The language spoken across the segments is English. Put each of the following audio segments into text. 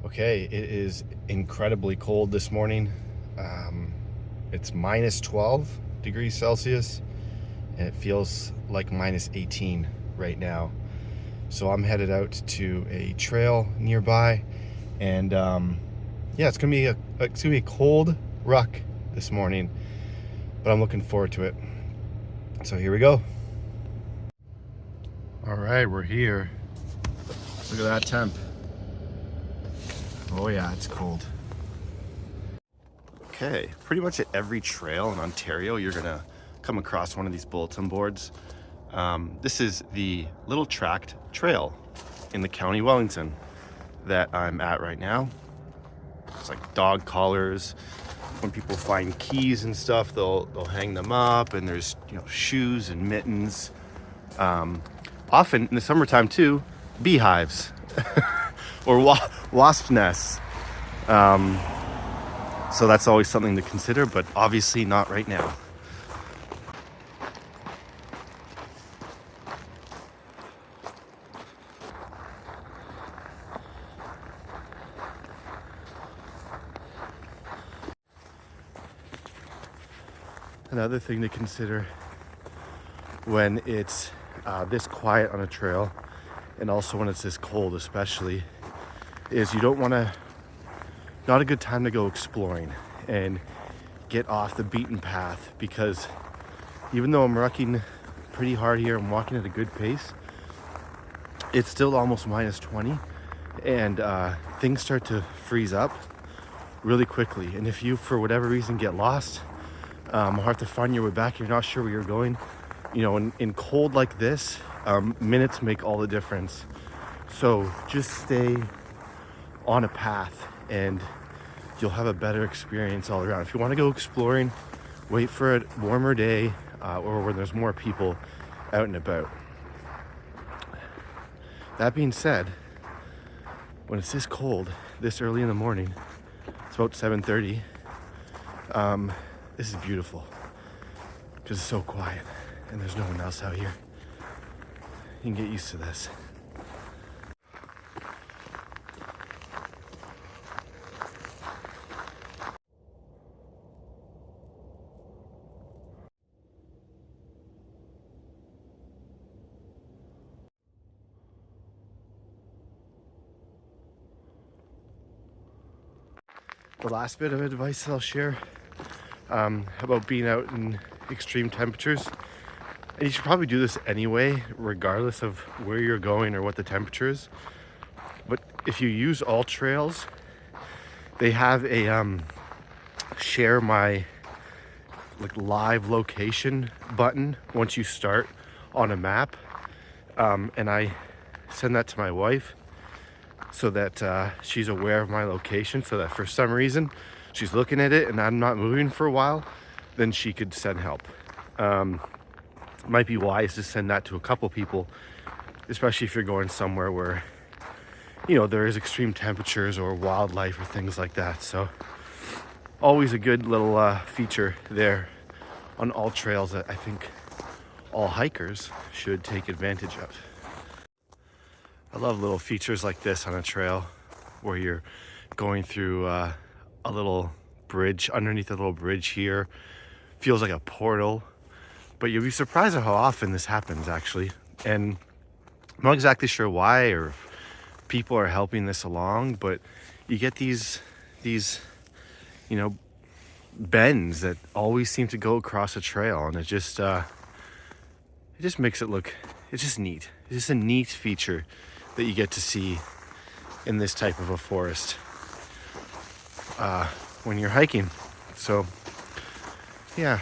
Okay, it is incredibly cold this morning. It's minus 12 degrees Celsius, and it feels like minus 18 right now. So I'm headed out to a trail nearby, and yeah, it's gonna be a cold ruck this morning, but I'm looking forward to it. So here we go. All right, we're here. Look at that temp. Oh yeah, it's cold. Okay, pretty much at every trail in Ontario, you're gonna come across one of these bulletin boards. This is the Little Tract Trail in the County Wellington that I'm at right now. It's like dog collars. When people find keys and stuff, they'll hang them up, and there's shoes and mittens. Often in the summertime too, beehives or wasp nests. So that's always something to consider, but obviously not right now. Another thing to consider when it's this quiet on a trail, and also when it's this cold especially, is not a good time to go exploring and get off the beaten path, because even though I'm rucking pretty hard here, I'm walking at a good pace, it's still almost minus 20, and things start to freeze up really quickly. And if you, for whatever reason, get lost, or have to find your way back, you're not sure where you're going, in cold like this, minutes make all the difference. So just stay on a path and you'll have a better experience all around. If you want to go exploring, wait for a warmer day, or when there's more people out and about. That being said, when it's this cold, this early in the morning, it's about 7:30, this is beautiful because it's so quiet and there's no one else out here. You can get used to this. The last bit of advice that I'll share about being out in extreme temperatures, and you should probably do this anyway, regardless of where you're going or what the temperature is. But if you use all trails, they have a share my live location button once you start on a map, and I send that to my wife so that she's aware of my location, so that for some reason she's looking at it and I'm not moving for a while, then she could send help. Might be wise to send that to a couple people, especially if you're going somewhere where there is extreme temperatures or wildlife or things like that. So always a good little feature there on all trails that I think all hikers should take advantage of. I love little features like this on a trail where you're going through a little bridge, underneath a little bridge here. Feels like a portal, but you'll be surprised at how often this happens actually. And I'm not exactly sure why or if people are helping this along, but you get these bends that always seem to go across a trail, and it just makes it look, it's just neat. It's just a neat feature that you get to see in this type of a forest when you're hiking. So yeah.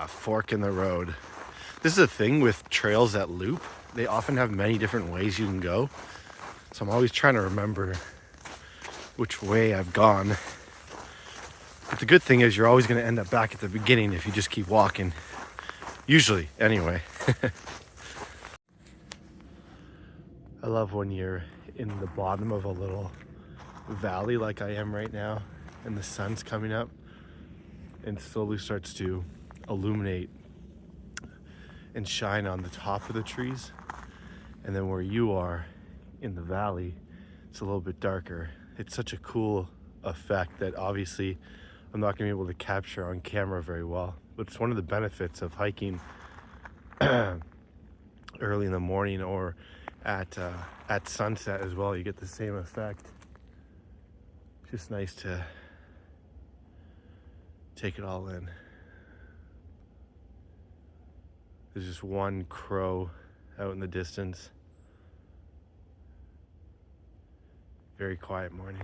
Fork in the road. This is a thing with trails that loop. They often have many different ways you can go, so I'm always trying to remember which way I've gone. But the good thing is you're always going to end up back at the beginning if you just keep walking. Usually, anyway. I love when you're in the bottom of a little valley like I am right now, and the sun's coming up and slowly starts to illuminate and shine on the top of the trees. And then where you are, in the valley, it's a little bit darker. It's such a cool effect that obviously I'm not going to be able to capture on camera very well, but it's one of the benefits of hiking early in the morning or at sunset as well. You get the same effect. Just nice to take it all in. There's just one crow out in the distance. Very quiet morning.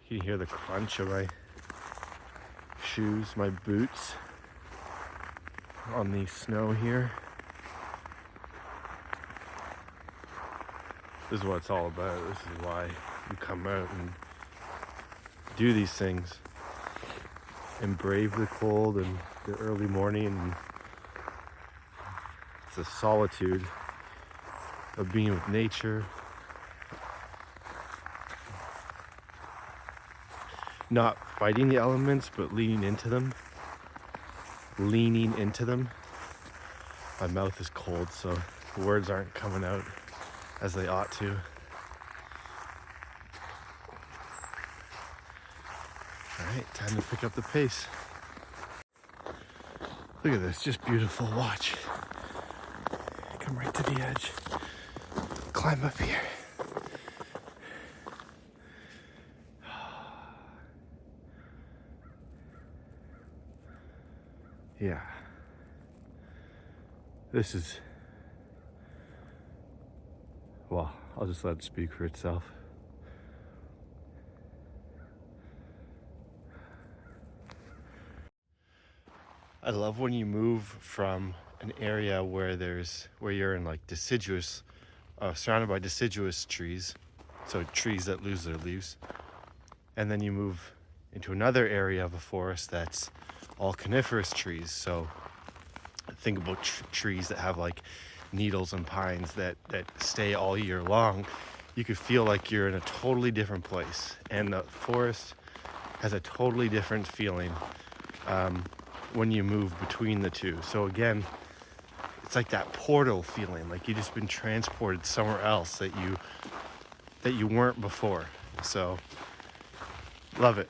You can hear the crunch of my shoes, my boots on the snow here. This is what it's all about. This is why you come out and do these things and brave the cold and the early morning. And it's the solitude of being with nature. Not fighting the elements, but leaning into them. My mouth is cold, so the words aren't coming out as they ought to. All right, time to pick up the pace. Look at this, just beautiful. Watch. Come right to the edge. Climb up here. Yeah. This is, well, I'll just let it speak for itself. I love when you move from an area where you're in like deciduous, surrounded by deciduous trees, so trees that lose their leaves, and then you move into another area of a forest that's all coniferous trees. So think about trees that have like needles and pines that stay all year long. You could feel like you're in a totally different place, and the forest has a totally different feeling when you move between the two. So again, it's like that portal feeling, like you've just been transported somewhere else that you weren't before. So love it.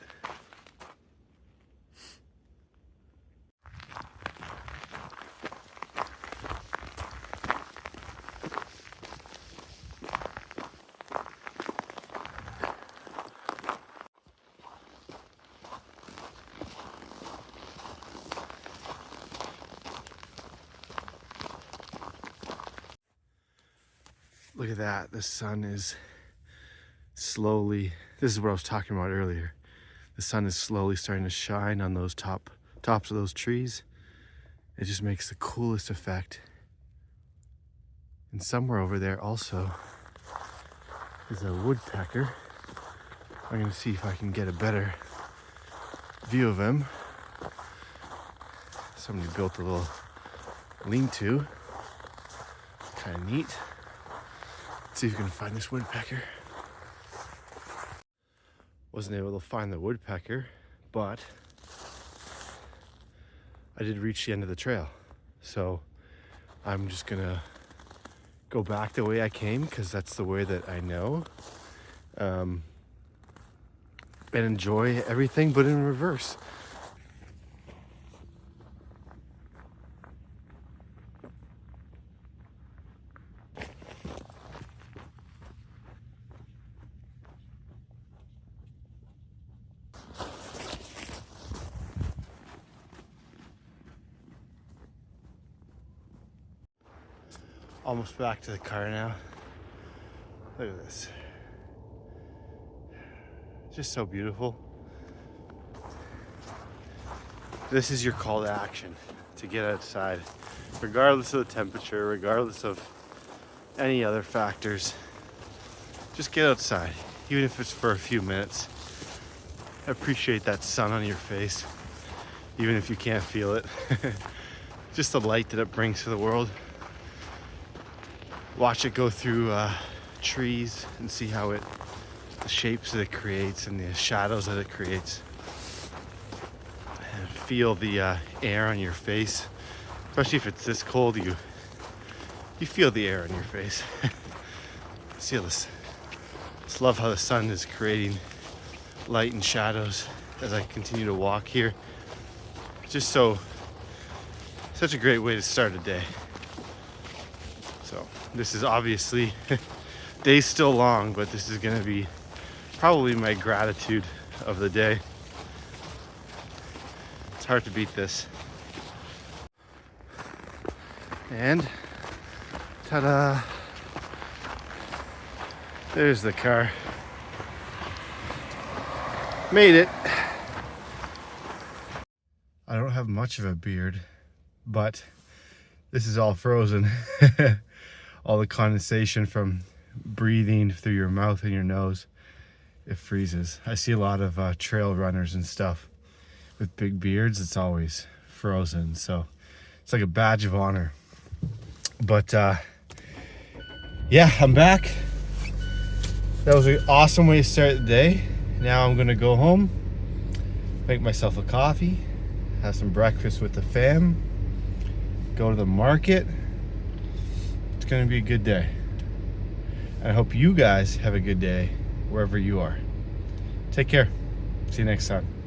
Look at that. The sun is slowly, this is what I was talking about earlier. The sun is slowly starting to shine on those tops of those trees. It just makes the coolest effect. And somewhere over there also is a woodpecker. I'm gonna see if I can get a better view of him. Somebody built a little lean-to. Kind of neat. See if we can find this woodpecker. Wasn't able to find the woodpecker, but I did reach the end of the trail. So I'm just gonna go back the way I came, because that's the way that I know, and enjoy everything, but in reverse. Almost back to the car now. Look at this. Just so beautiful. This is your call to action, to get outside, regardless of the temperature, regardless of any other factors. Just get outside, even if it's for a few minutes. Appreciate that sun on your face, even if you can't feel it. Just the light that it brings to the world. Watch it go through trees and see how the shapes that it creates and the shadows that it creates. And feel the air on your face, especially if it's this cold. You you feel the air on your face. See this. Just love how the sun is creating light and shadows as I continue to walk here. Just such a great way to start a day. So this is obviously, day's still long, but this is gonna be probably my gratitude of the day. It's hard to beat this. And ta-da! There's the car. Made it. I don't have much of a beard, but this is all frozen. All the condensation from breathing through your mouth and your nose, it freezes. I see a lot of trail runners and stuff with big beards. It's always frozen, so it's like a badge of honor. But yeah, I'm back. That was an awesome way to start the day. Now I'm gonna go home, make myself a coffee, have some breakfast with the fam, go to the market. It's gonna be a good day. I hope you guys have a good day wherever you are. Take care. See you next time.